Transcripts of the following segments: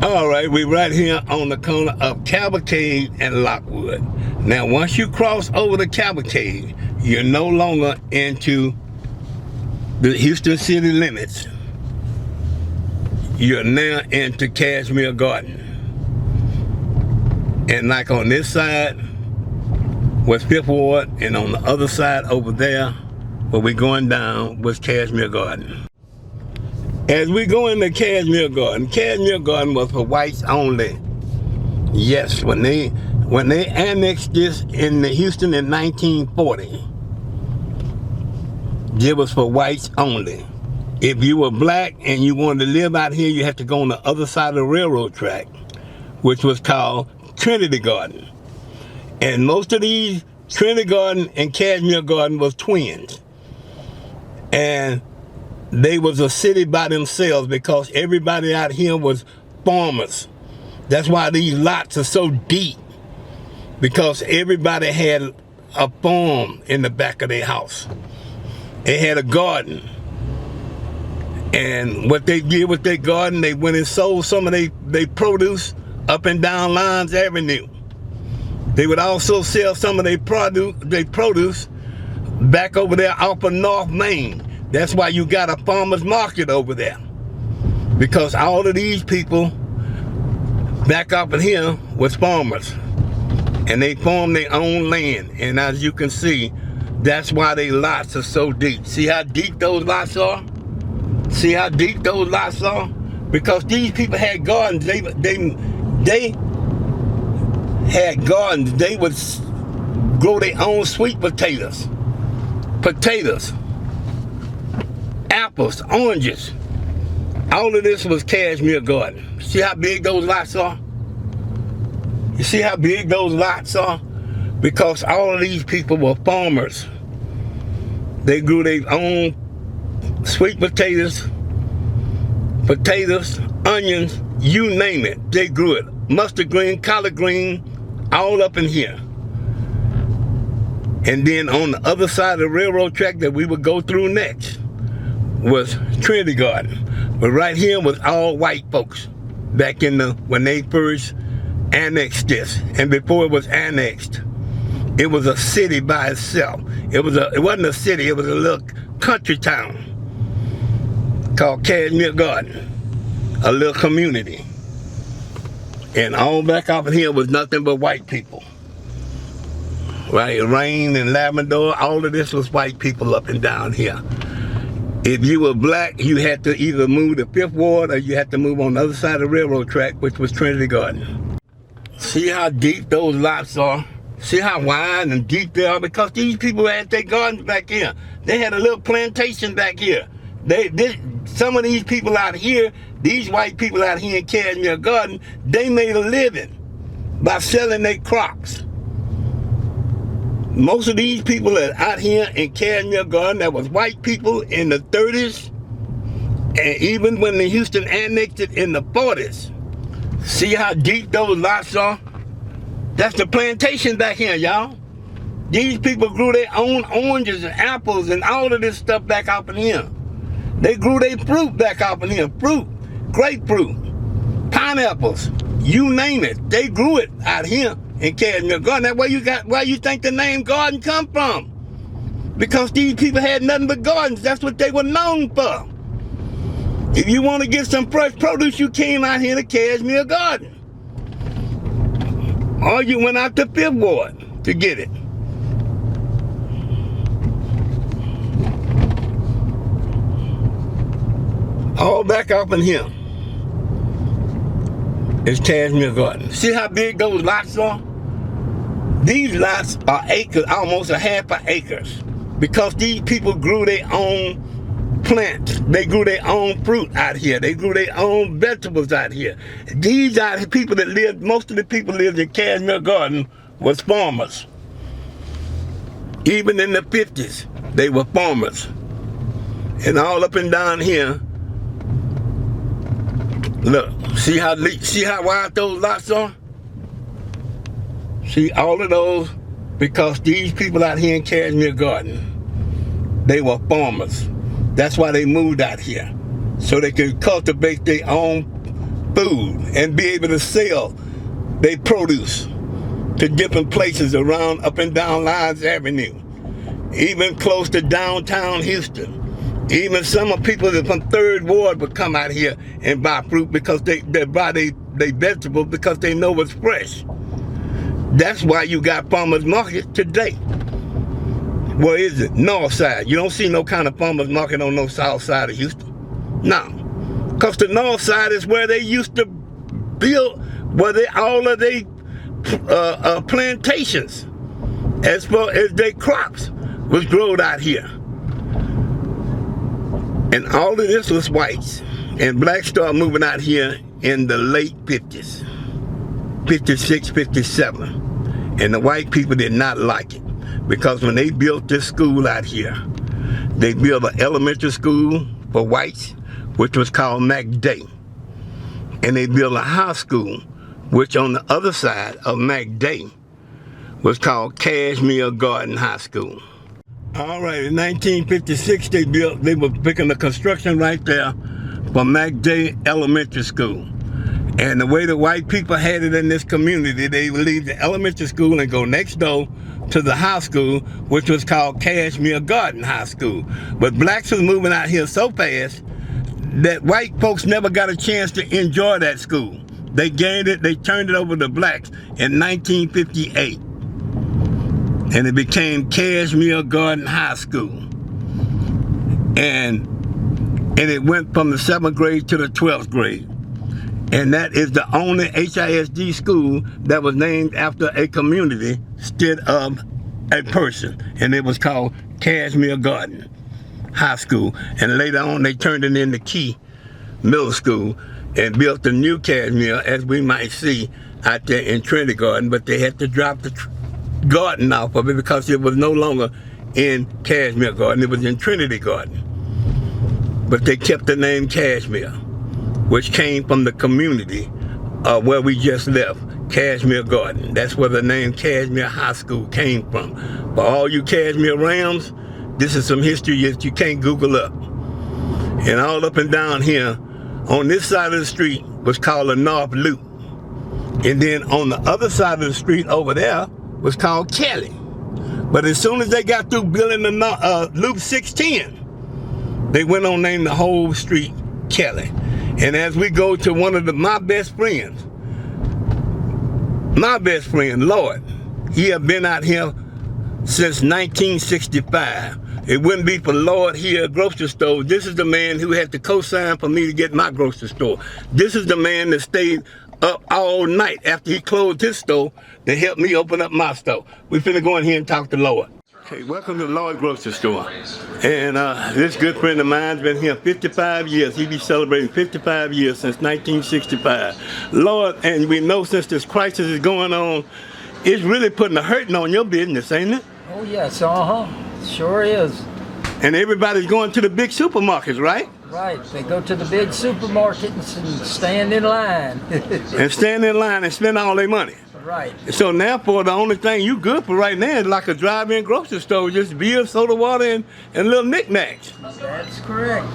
All right, we're right here on the corner of Cavalcade and Lockwood. Now, once you cross over the Cavalcade, you're no longer into the Houston city limits. You're now into Kashmere Garden. And like on this side was Fifth Ward, and on the other side over there, where we're going down, was Kashmere Garden. As we go into Kashmere Garden was for whites only. Yes, when they annexed this in Houston in 1940, it was for whites only. If you were black and you wanted to live out here, you had to go on the other side of the railroad track, which was called Trinity Garden. And most of these, Trinity Garden and Kashmere Garden, was twins. And they was a city by themselves because everybody out here was farmers. That's why these lots are so deep, because everybody had a farm in the back of their house. They had a garden. And what they did with their garden, they went and sold some of their produce up and down Lyons Avenue. They would also sell some of their produce back over there off of North Main. That's why you got a farmer's market over there. Because all of these people back up in here was farmers. And they farmed their own land. And as you can see, that's why their lots are so deep. See how deep those lots are? See how deep those lots are? Because these people had gardens. They had gardens. They would grow their own sweet potatoes, apples, oranges. All of this was Kashmere Garden. See how big those lots are? You see how big those lots are? Because all of these people were farmers. They grew their own sweet potatoes, onions, you name it. They grew it. Mustard green, collard green, all up in here. And then on the other side of the railroad track that we would go through next was Trinity Garden. But right here was all white folks back in when they first annexed this. And before it was annexed, it was a city by itself. It wasn't a city, it was a little country town called Kashmere Garden, a little community. And all back up in here was nothing but white people. Right, Rain and Lavendar, all of this was white people up and down here. If you were black, you had to either move to Fifth Ward or you had to move on the other side of the railroad track, which was Trinity Garden. See how deep those lots are? See how wide and deep they are? Because these people had their gardens back here. They had a little plantation back here. Some of these people out here, these white people out here in Kashmere Garden, they made a living by selling their crops. Most of these people that out here in Kashmere Garden, that was white people in the 30s, and even when the Houston annexed it in the 40s. See how deep those lots are? That's the plantation back here, y'all. These people grew their own oranges and apples and all of this stuff back up in here. They grew their fruit back up in here. Fruit, grapefruit, pineapples, you name it. They grew it out here in Kashmere Garden. That's where you think the name garden come from. Because these people had nothing but gardens. That's what they were known for. If you want to get some fresh produce, you came out here to Kashmere Garden. Or you went out to Fifth Ward to get it. All back up in here is Kashmere Garden. See how big those lots are? These lots are acres, almost a half an acres. Because these people grew their own plants. They grew their own fruit out here. They grew their own vegetables out here. These are the people that lived, most of the people lived in Kashmere Garden was farmers. Even in the 50s, they were farmers. And all up and down here, look, see how wide those lots are? See, all of those, because these people out here in Kashmere Garden, they were farmers. That's why they moved out here, so they could cultivate their own food and be able to sell their produce to different places around up and down Lyons Avenue, even close to downtown Houston. Even some of people that from Third Ward would come out here and buy fruit because they buy they vegetables because they know it's fresh. That's why you got farmers market today. Where is it? North side. You don't see no kind of farmers market on no south side of Houston. No. Because the north side is where they used to build, where all of their plantations, as far as their crops, was grown out here. And all of this was whites. And blacks started moving out here in the late 50s, 56, 57. And the white people did not like it. Because when they built this school out here, they built an elementary school for whites, which was called McDay. And they built a high school, which on the other side of McDay was called Kashmere Garden High School. All right, in 1956, they were picking the construction right there for McDay Elementary School. And the way the white people had it in this community, they would leave the elementary school and go next door to the high school, which was called Kashmere Garden High School. But blacks was moving out here so fast that white folks never got a chance to enjoy that school. They gained it, they turned it over to blacks in 1958. And it became Kashmere Garden High School. And it went from the 7th grade to the 12th grade. And that is the only HISD school that was named after a community instead of a person. And it was called Kashmere Garden High School. And later on, they turned it into Key Middle School and built the new Kashmere, as we might see out there in Trinity Garden. But they had to drop the garden off of it because it was no longer in Kashmere Garden. It was in Trinity Garden. But they kept the name Kashmere, which came from the community where we just left, Kashmere Garden. That's where the name Kashmere High School came from. For all you Kashmere Rams, this is some history that you can't Google up. And all up and down here, on this side of the street was called the North Loop. And then on the other side of the street over there was called Kelly. But as soon as they got through building the Loop 610, they went on name the whole street Kelly. And as we go to one of my best friends, Lloyd, he had been out here since 1965. It wouldn't be for Lloyd here at grocery store. This is the man who had to co-sign for me to get my grocery store. This is the man that stayed up all night after he closed his store to help me open up my store. We finna go in here and talk to Lloyd. Okay, welcome to Lloyd Grocery Store. And this good friend of mine's been here 55 years. He be celebrating 55 years since 1965. Lloyd, and we know since this crisis is going on, it's really putting a hurting on your business, ain't it? Oh yes, sure is. And everybody's going to the big supermarkets, right? Right, they go to the big supermarkets and stand in line. And stand in line and spend all their money. Right. So therefore, the only thing you good for right now is like a drive-in grocery store, just beer, soda water, and little knickknacks. That's correct.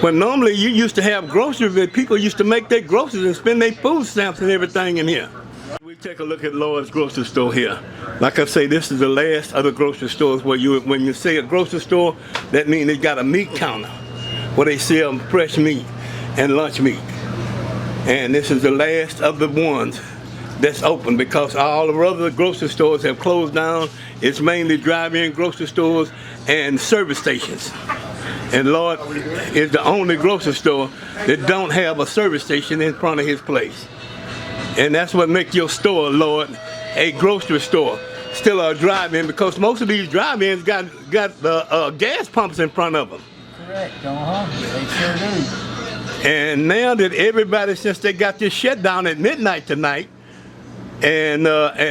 But normally you used to have groceries that people used to make their groceries and spend their food stamps and everything in here. We take a look at Lloyd's grocery store here. Like I say, this is the last of the grocery stores where when you say a grocery store, that means they got a meat counter where they sell fresh meat and lunch meat. And this is the last of the ones that's open because all the other grocery stores have closed down. It's mainly drive-in grocery stores and service stations. And Lloyd is the only grocery store that don't have a service station in front of his place. And that's what makes your store, Lloyd, a grocery store. Still a drive-in because most of these drive-ins got gas pumps in front of them. Correct, they sure do. And now that everybody, since they got this shutdown at midnight tonight, and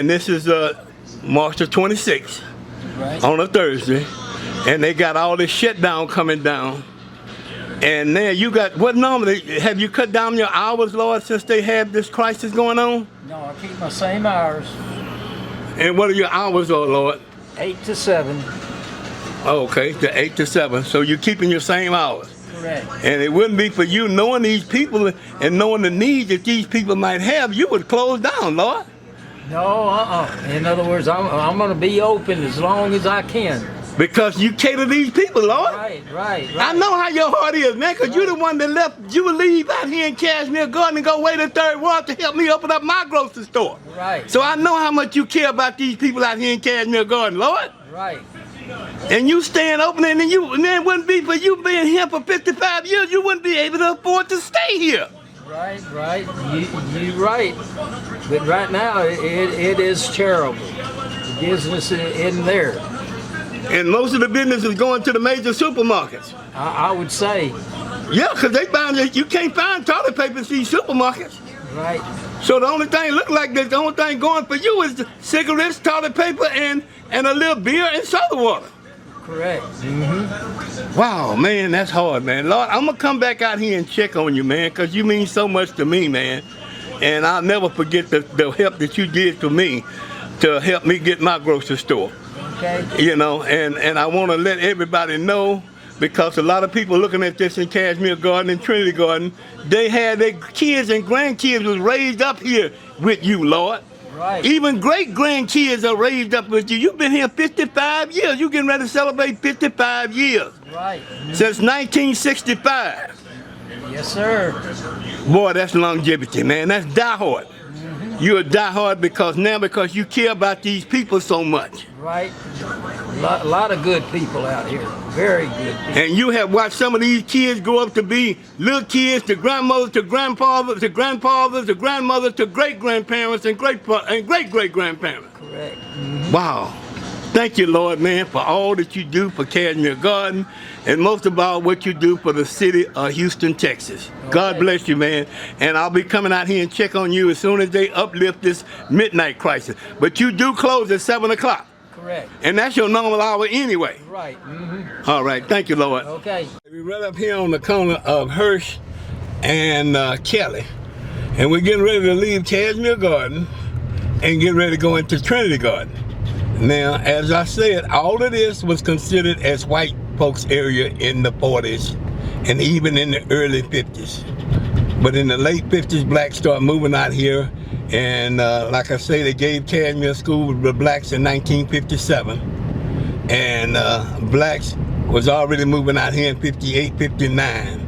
this is March the 26th, right, on a Thursday, and they got all this shutdown coming down. And now you got, what normally, have you cut down your hours, Lloyd, since they have this crisis going on? No, I keep my same hours. And what are your hours, Lloyd? 8 to 7. Oh, okay, to 8 to 7. So you're keeping your same hours. Correct. And it wouldn't be for you knowing these people and knowing the needs that these people might have, you would close down, Lord. No, In other words, I'm going to be open as long as I can. Because you cater to these people, Lord. Right. I know how your heart is, man, because you're the one that left, you would leave out here in Kashmere Garden and go way to Third World to help me open up my grocery store. Right. So I know how much you care about these people out here in Kashmere Garden, Lord. Right. And you staying open, and it wouldn't be for you being here for 55 years, you wouldn't be able to afford to stay here. Right. You're right. But right now, it is terrible. The business isn't there. And most of the business is going to the major supermarkets. I would say. Yeah, because you can't find toilet paper in these supermarkets. Right. So the only thing look like this, the only thing going for you is cigarettes, toilet paper, and a little beer and soda water. Correct. Mm-hmm. Wow, man, that's hard, man. Lord, I'm going to come back out here and check on you, man, because you mean so much to me, man. And I'll never forget the help that you did for me to help me get my grocery store. Okay. You know, and I want to let everybody know, because a lot of people looking at this in Kashmere Garden and Trinity Garden, they had their kids and grandkids was raised up here with you, Lord. Right. Even great-grandkids are raised up with you. You've been here 55 years. You're getting ready to celebrate 55 years. Right. Since 1965. Yes, sir. Boy, that's longevity, man. That's diehard. You're a diehard because you care about these people so much. Right. A lot of good people out here. Very good people. And you have watched some of these kids grow up to be little kids, to grandmothers, to grandfathers, to grandfathers, to grandmothers, to great-grandparents, and great-great-grandparents. Correct. Wow. Thank you, Lord, man, for all that you do for Kashmere Garden, and most of all, what you do for the city of Houston, Texas. Okay. God bless you, man. And I'll be coming out here and check on you as soon as they uplift this midnight crisis. But you do close at 7 o'clock. Correct. And that's your normal hour anyway. Right. Mm-hmm. All right. Thank you, Lord. Okay. We're right up here on the corner of Hirsch and Kelly. And we're getting ready to leave Kashmere Garden and get ready to go into Trinity Garden. Now, as I said, all of this was considered as white folks area in the 40s and even in the early 50s. But in the late 50s, blacks started moving out here. And like I say, they gave Kashmere School to blacks in 1957. And blacks was already moving out here in 58, 59.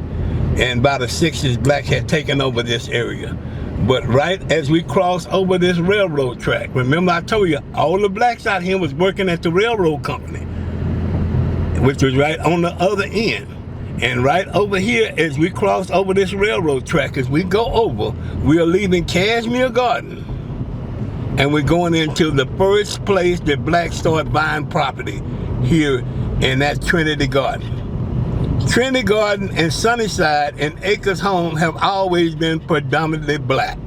And by the 60s, black had taken over this area. But right as we crossed over this railroad track, remember I told you, all the blacks out here was working at the railroad company, which was right on the other end. And right over here, as we cross over this railroad track, as we go over, we are leaving Kashmere Garden. And we're going into the first place that blacks start buying property here, and that's Trinity Garden. Trinity Garden and Sunnyside and Acres Home have always been predominantly black.